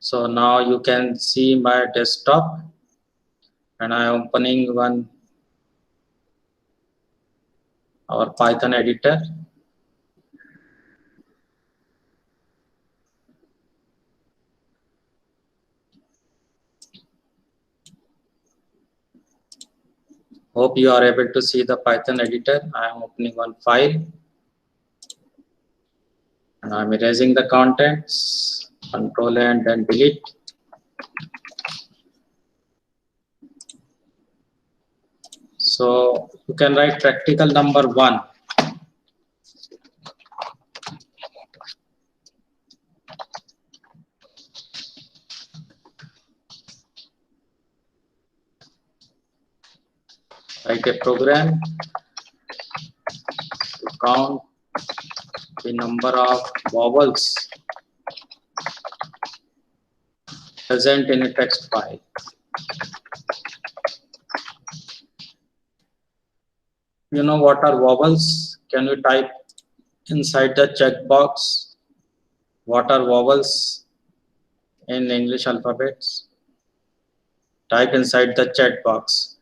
So now you can see my desktop, and I am opening our Python editor. Hope you are able to see the Python editor. I am opening one file, and I am erasing the contents. Control and then delete. So you can write practical number 1. Write a program to count the number of vowels present in a text file. You know what are vowels? Can you type inside the checkbox what are vowels in English alphabets? Type inside the chat box.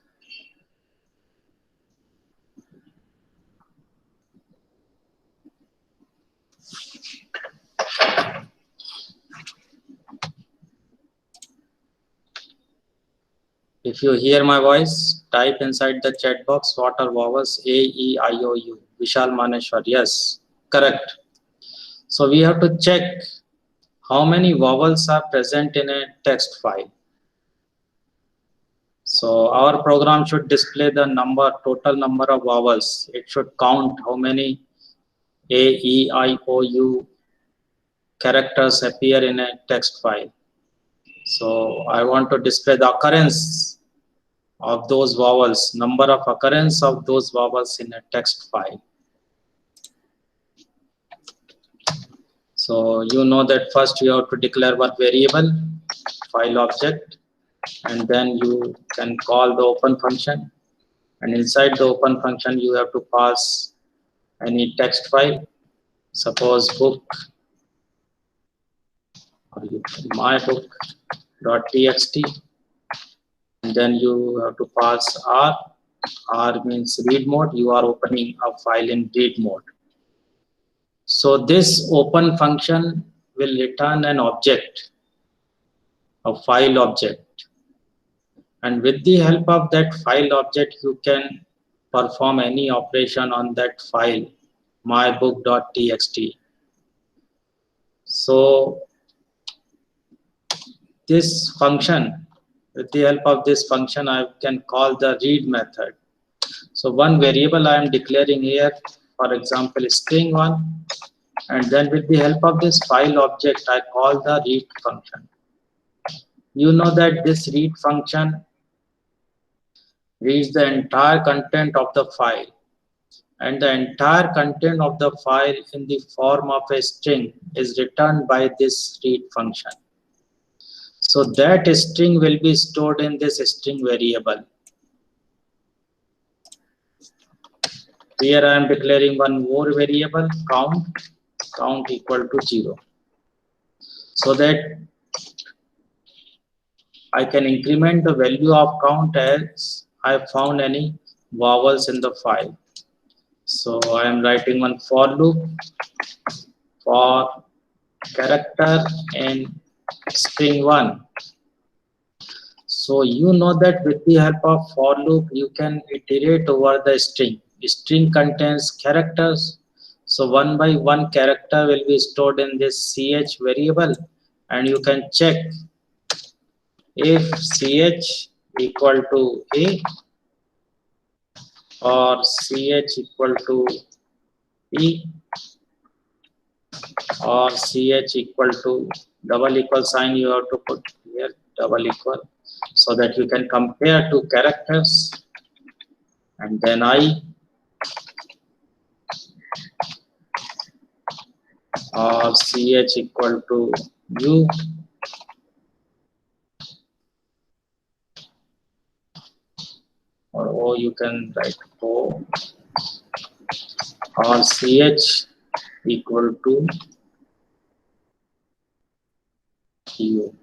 If you hear my voice, type inside the chat box what are vowels A, E, I, O, U. Vishal Maneshwar, yes, correct. So we have to check how many vowels are present in a text file. So our program should display the total number of vowels. It should count how many A, E, I, O, U characters appear in a text file. So I want to display the occurrence of those vowels, number of occurrence of those vowels in a text file. So you know that first you have to declare one variable, file object, and then you can call the open function, and inside the open function you have to pass any text file, suppose book or my book.txt, and then you have to pass R. R means read mode. You are opening a file in read mode. So this open function will return an object, a file object, and with the help of that file object you can perform any operation on that file, mybook.txt. So this function, with the help of this function, I can call the read method. So one variable I am declaring here, for example string1, and then with the help of this file object I call the read function. You know that this read function reads the entire content of the file, and the entire content of the file in the form of a string is returned by this read function. So that string will be stored in this string variable. Here I am declaring one more variable, count equal to 0, so that I can increment the value of count as I found any vowels in the file. So I am writing one for loop for character in string1. So you know that with the help of for loop you can iterate over the string. The string contains characters, so one by one character will be stored in this ch variable, and you can check if ch equal to a or ch equal to e or ch equal to double equal sign. You have to put here double equal, so that you can compare two characters, and then I or ch equal to u or o, you can write o or ch equal to u.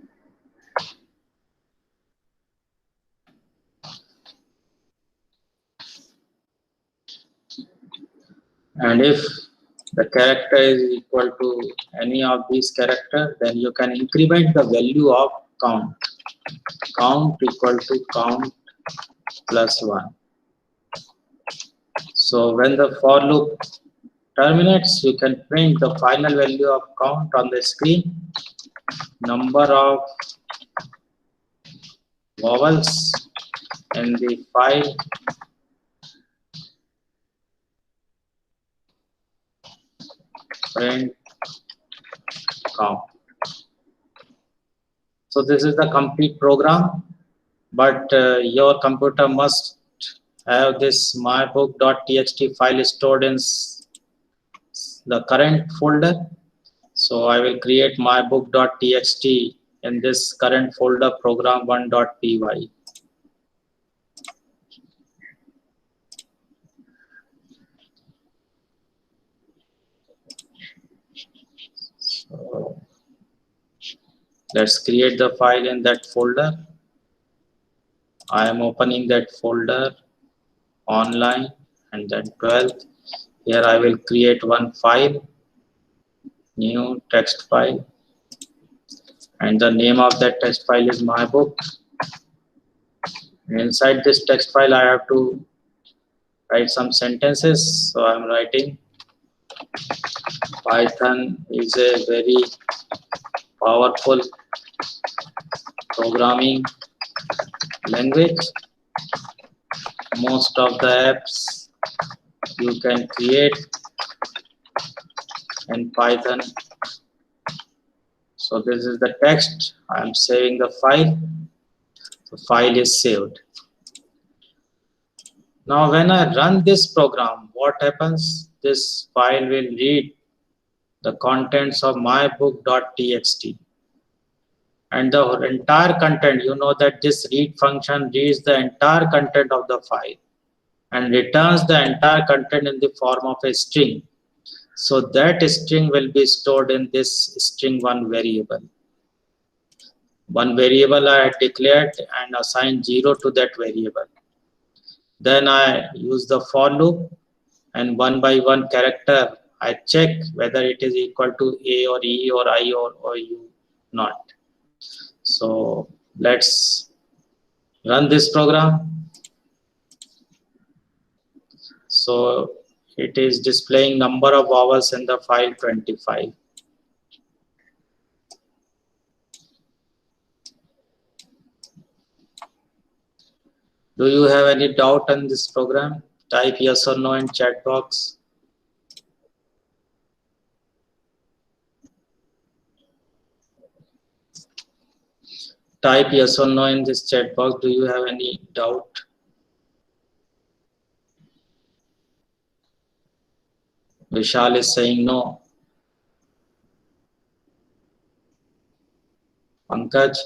And if the character is equal to any of these characters, then you can increment the value of count. Count equal to count plus 1. So when the for loop terminates, you can print the final value of count on the screen, number of vowels in the file, print count. So this is the complete program, but your computer must have this mybook.txt file stored in the current folder. So I will create mybook.txt in this current folder, program1.py. So let's create the file in that folder. I am opening that folder, online, and then 12th. Here I will create one file, new text file, and the name of that text file is my book. Inside this text file I have to write some sentences. So I'm writing Python is a very powerful programming language. Most of the apps you can create in Python. So this is the text. I am saving the file. The file is saved. Now when I run this program, what happens? This file will read the contents of mybook.txt. And the entire content, you know that this read function reads the entire content of the file and returns the entire content in the form of a string. So that string will be stored in this string1 variable. One variable I had declared and assigned 0 to that variable. Then I use the for loop, and one by one character I check whether it is equal to A or E or I or U not. So let's run this program. So it is displaying number of vowels in the file 25. Do you have any doubt on this program? Type yes or no in chat box. Type yes or no in this chat box. Do you have any doubt? Vishal is saying no. Pankaj?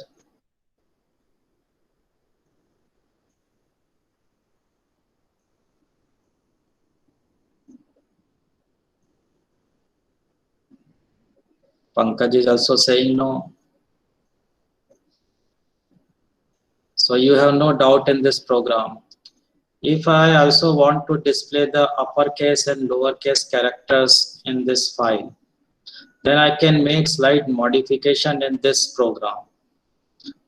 Pankaj is also saying no. So you have no doubt in this program. If I also want to display the uppercase and lowercase characters in this file, then I can make slight modification in this program.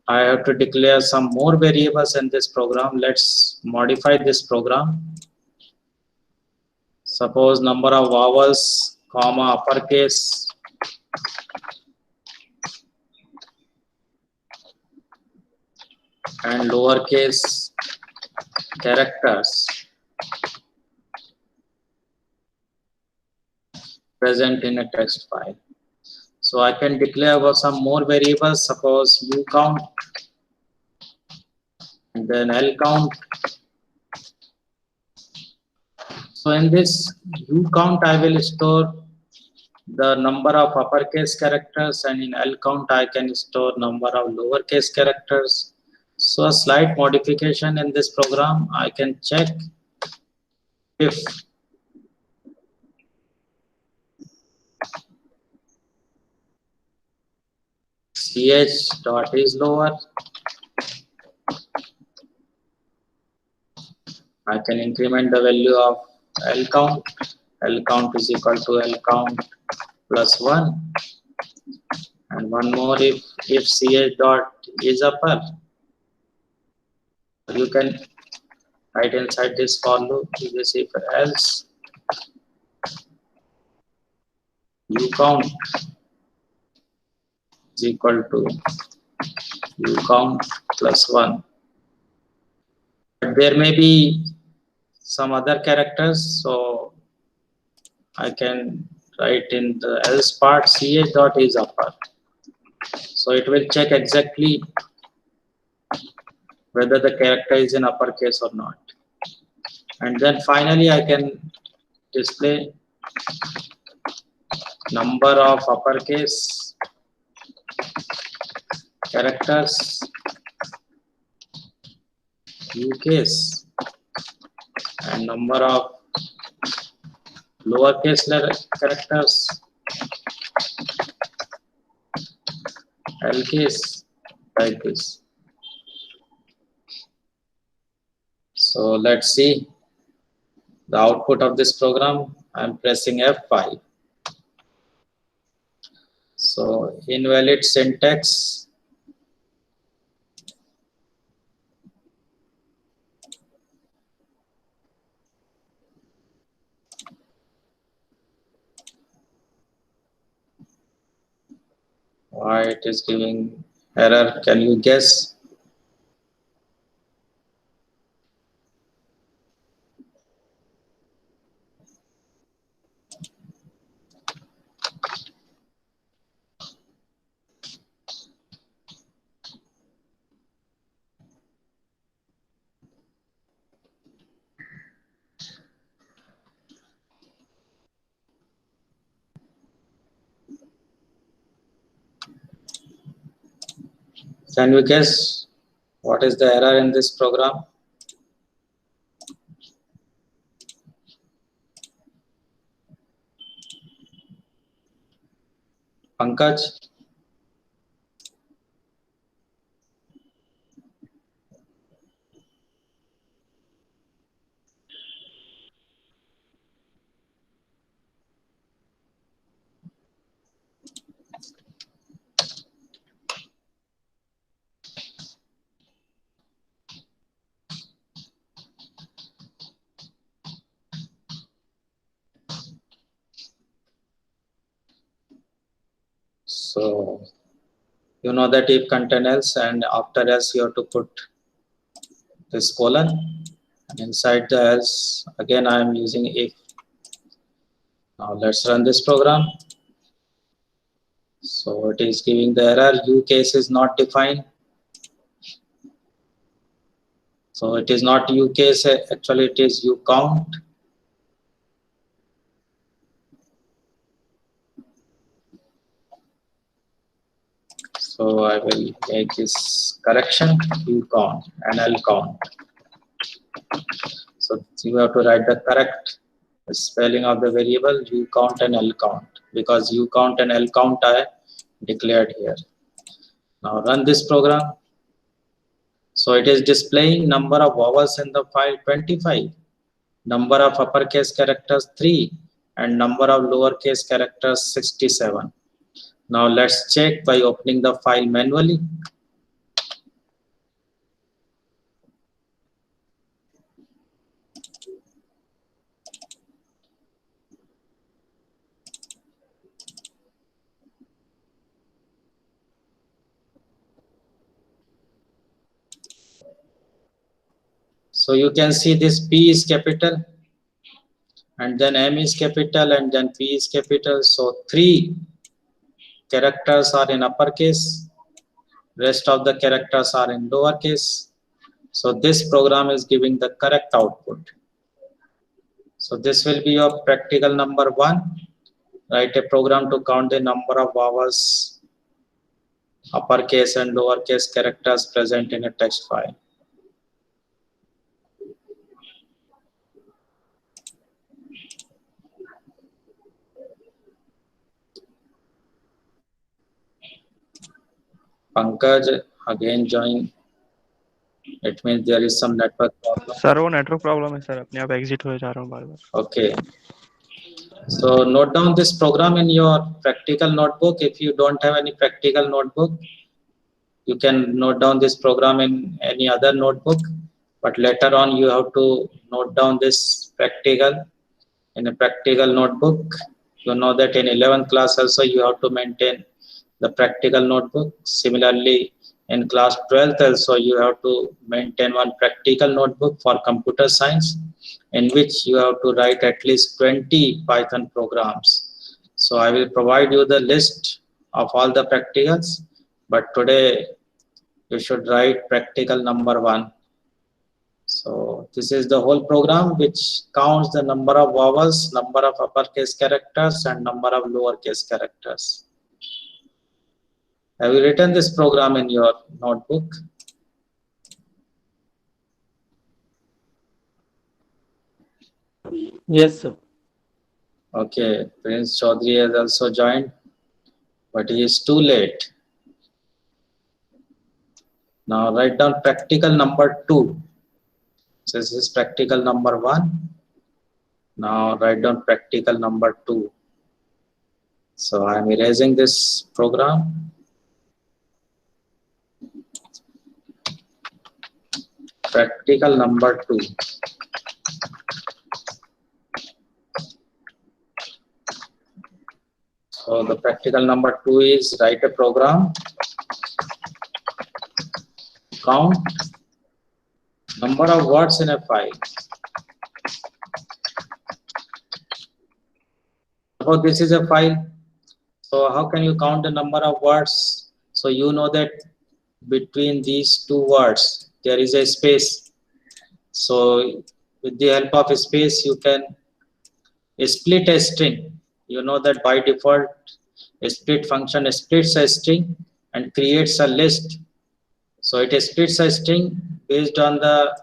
I have to declare some more variables in this program. Let's modify this program. Suppose number of vowels, comma, uppercase. And lowercase characters present in a text file. So I can declare some more variables, suppose U count, and then L count. So in this U count, I will store the number of uppercase characters, and in L count, I can store number of lowercase characters. So a slight modification in this program, I can check if ch dot is lower, I can increment the value of L count. L count is equal to L count plus 1. And one more, if ch dot is upper, you can write inside this for loop, you just if else u count is equal to u count plus 1. But there may be some other characters, so I can write in the else part ch dot is upper. So it will check exactly whether the character is in uppercase or not. And then finally I can display number of uppercase characters u case and number of lowercase characters L case, like this. So let's see the output of this program. I'm pressing F5. So invalid syntax. Why it is giving error? Can you guess? Can you guess what is the error in this program? Pankaj? So you know that if contain else and after else you have to put this colon, and inside the else again I am using if. Now let's run this program. So it is giving the error u case is not defined. So it is not u case, actually it is u count. So I will make this correction, u count and L count. So you have to write the correct spelling of the variable u count and L count, because u count and L count are declared here. Now run this program. So it is displaying number of vowels in the file 25, number of uppercase characters 3, and number of lowercase characters 67. Now let's check by opening the file manually. So you can see this P is capital, and then M is capital, and then P is capital. So 3 characters are in uppercase, rest of the characters are in lowercase. So this program is giving the correct output. So this will be your practical number 1. Write a program to count the number of vowels, uppercase and lowercase characters present in a text file. Pankaj again join. It means there is some network problem. Sir वो network problem है sir, अपने आप exit हो जा रहा हूँ बार बार. Okay. So note down this program in your practical notebook. If you don't have any practical notebook, you can note down this program in any other notebook, but later on you have to note down this practical in a practical notebook. You know that in 11th class also you have to maintain the practical notebook. Similarly, in class 12th also you have to maintain one practical notebook for computer science, in which you have to write at least 20 Python programs. So I will provide you the list of all the practicals, but today you should write practical number 1. So this is the whole program which counts the number of vowels, number of uppercase characters and number of lowercase characters. Have you written this program in your notebook? Yes, sir. Okay, Prince Chaudhary has also joined, but he is too late. Now write down practical number 2. So this is practical number 1. Now write down practical number 2. So I am erasing this program. Practical number 2. So the practical number 2 is write a program, count number of words in a file. Suppose this is a file. So how can you count the number of words? So you know that between these two words there is a space. So with the help of a space you can split a string. You know that by default a split function splits a string and creates a list. So it splits a string based on the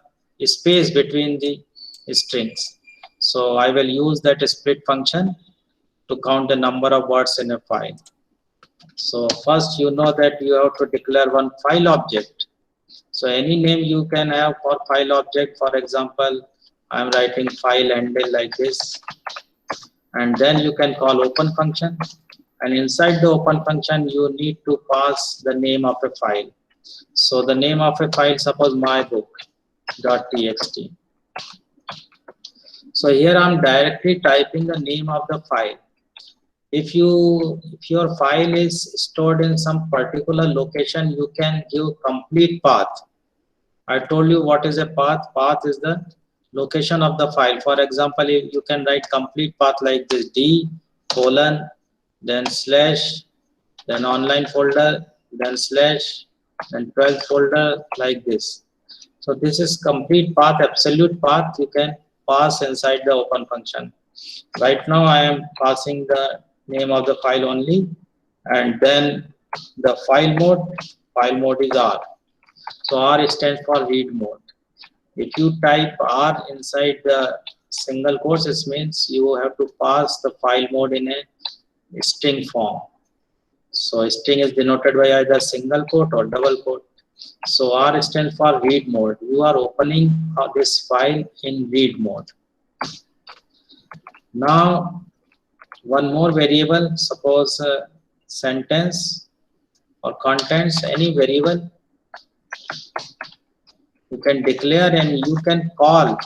space between the strings. So I will use that split function to count the number of words in a file. So first you know that you have to declare one file object. So any name you can have for file object. For example, I am writing file handle like this, and then you can call open function, and inside the open function you need to pass the name of a file. So the name of a file, suppose mybook.txt. So here I am directly typing the name of the file. If your file is stored in some particular location, you can give complete path. I told you what is a path. Path is the location of the file. For example, if you can write complete path like this: D:, then slash, then online folder, then slash, then 12th folder, like this. So this is complete path, absolute path you can pass inside the open function. Right now I am passing the name of the file only, and then the file mode is R. So R stands for read mode. If you type R inside the single quotes, it means you have to pass the file mode in a string form. So string is denoted by either single quote or double quote. So R stands for read mode. You are opening this file in read mode. Now one more variable, suppose sentence or contents, any variable you can declare, and you can call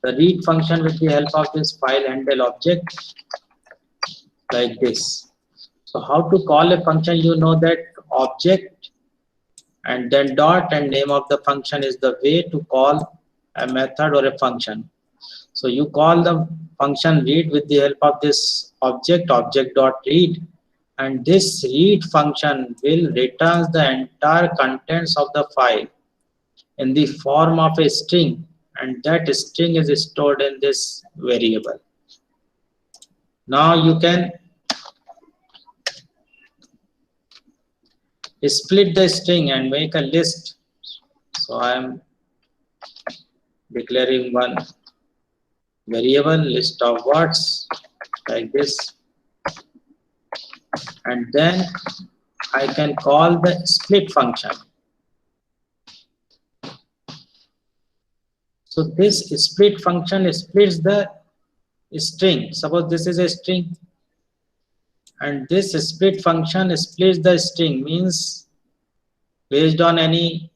the read function with the help of this file handle object like this. So how to call a function? You know that object and then dot and name of the function is the way to call a method or a function. So you call the function read with the help of this object.read, and this read function will return the entire contents of the file in the form of a string, and that string is stored in this variable. Now you can split the string and make a list. So I am declaring one variable list of words like this, and then I can call the split function. So this split function splits the string. Suppose this is a string, and this split function splits the string, means based on any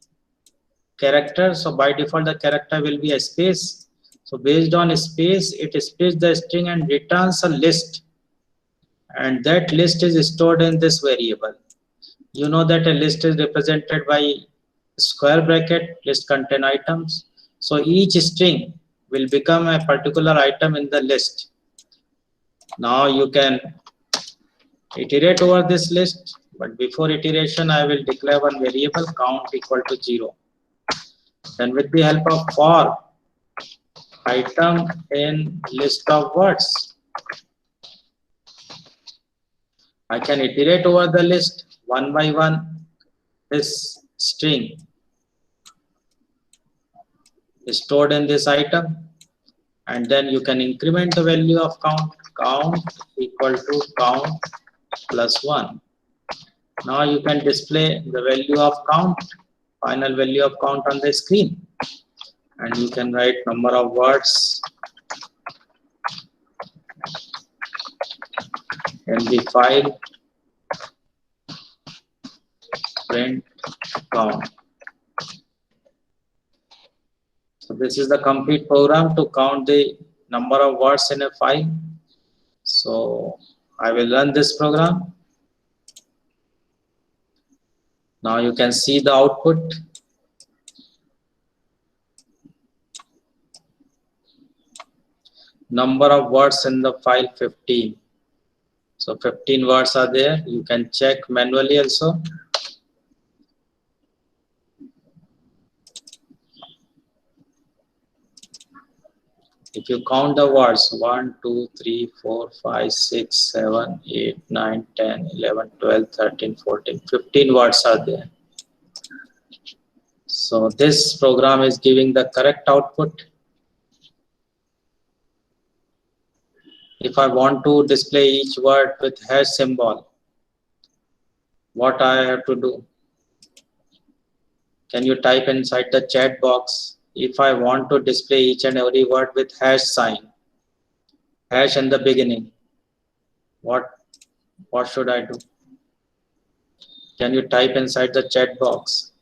character. So by default the character will be a space. So based on a space, it splits the string and returns a list, and that list is stored in this variable. You know that a list is represented by square bracket. List contain items. So each string will become a particular item in the list. Now you can iterate over this list, but before iteration I will declare one variable count equal to 0. Then with the help of for item in list of words, I can iterate over the list one by one. This string is stored in this item, and then you can increment the value of count equal to count plus 1. Now you can display the value of count, final value of count on the screen, and you can write number of words in the file print count. So this is the complete program to count the number of words in a file. So I will run this program. Now you can see the output. Number of words in the file 15. So 15 words are there. You can check manually also. If you count the words 1, 2, 3, 4, 5, 6, 7, 8, 9, 10, 11, 12, 13, 14, 15 words are there. So this program is giving the correct output. If I want to display each word with hash symbol, what I have to do? Can you type inside the chat box? If I want to display each and every word with hash sign, hash in the beginning, what should I do? Can you type inside the chat box?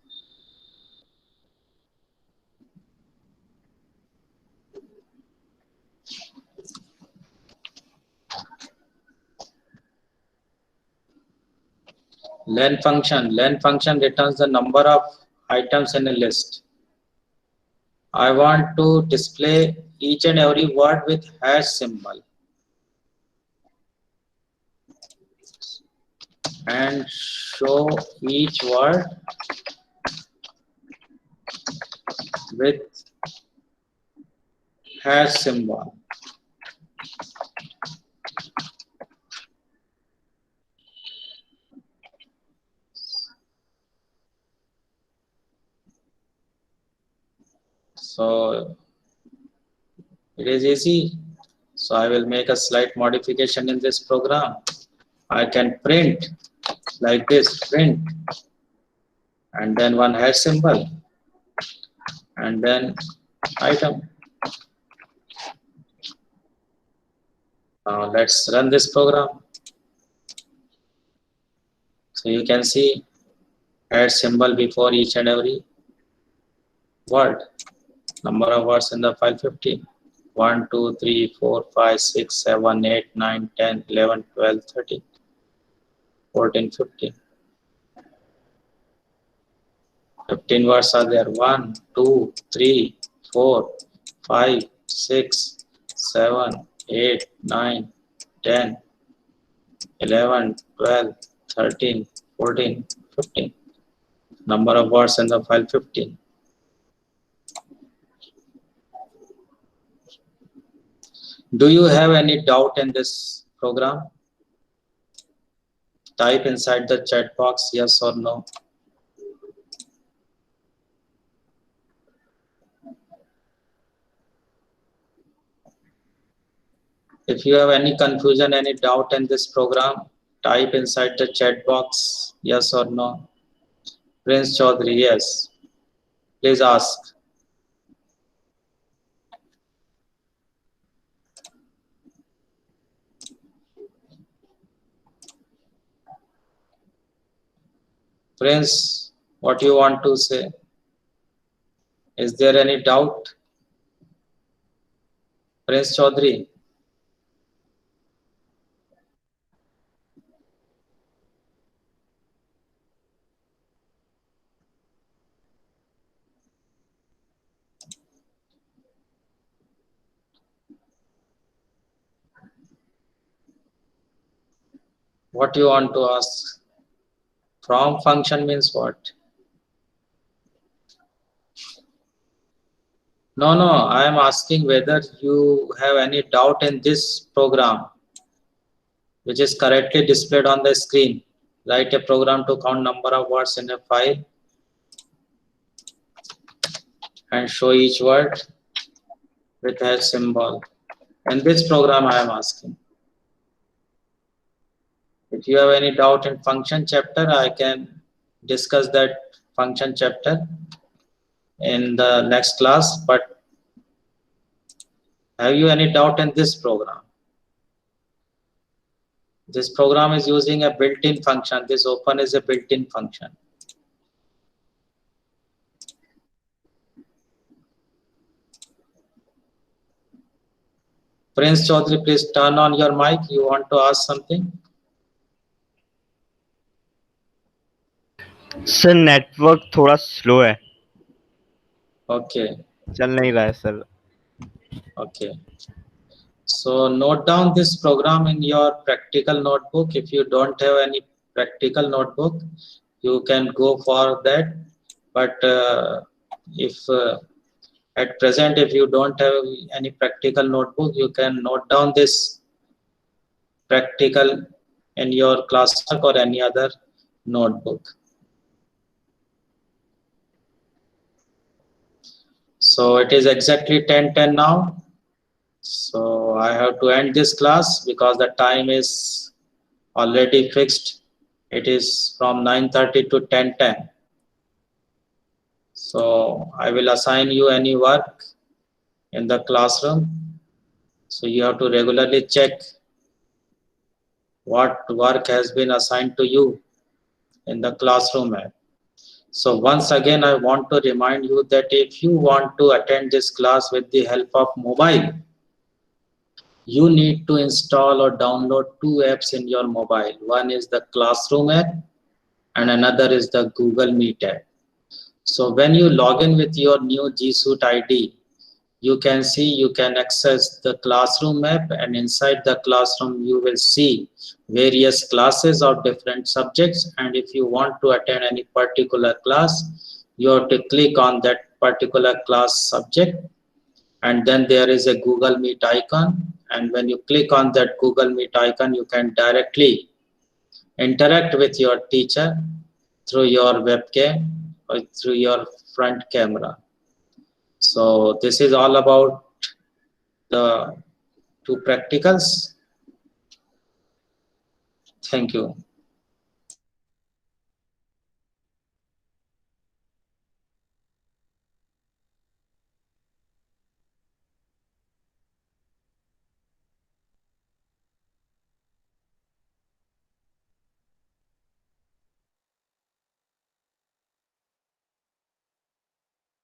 Len function returns the number of items in a list. I want to display each and every word with hash symbol and show each word with hash symbol. So it is easy. So I will make a slight modification in this program. I can print like this, print, and then one hash symbol, and then item. Now let's run this program. So you can see hash symbol before each and every word. Number of words in the file 15. 1, 2, 3, 4, 5, 6, 7, 8, 9, 10, 11, 12, 13, 14, 15. 15 words are there. 1, 2, 3, 4, 5, 6, 7, 8, 9, 10, 11, 12, 13, 14, 15. Number of words in the file 15. Do you have any doubt in this program? Type inside the chat box yes or no. If you have any confusion, any doubt in this program, type inside the chat box yes or no. Prince Chaudhary, yes. Please ask. Prince, what you want to say? Is there any doubt? Prince Chaudhary? What you want to ask? From function means what? No, I am asking whether you have any doubt in this program, which is correctly displayed on the screen. Write a program to count number of words in a file and show each word with a symbol. In this program, I am asking. If you have any doubt in function chapter, I can discuss that function chapter in the next class. But have you any doubt in this program? This program is using a built-in function. This open is a built-in function. Prince Chaudhary, please turn on your mic. You want to ask something? Sir network थोड़ा slow है. Okay. चल नहीं रहा है sir. Okay. So note down this program in your practical notebook. If you don't have any practical notebook, you can go for that. But if at present, if you don't have any practical notebook, you can note down this practical in your classwork or any other notebook. So it is exactly 10:10 now. So I have to end this class because the time is already fixed. It is from 9:30 to 10:10. So I will assign you any work in the classroom. So you have to regularly check what work has been assigned to you in the classroom app. So once again, I want to remind you that if you want to attend this class with the help of mobile, you need to install or download two apps in your mobile. One is the Classroom app and another is the Google Meet app. So when you log in with your new G Suite ID, you can see you can access the Classroom app, and inside the Classroom you will see various classes of different subjects, and if you want to attend any particular class, you have to click on that particular class subject, and then there is a Google Meet icon, and when you click on that Google Meet icon, you can directly interact with your teacher through your webcam or through your front camera. So this is all about the two practicals. Thank you.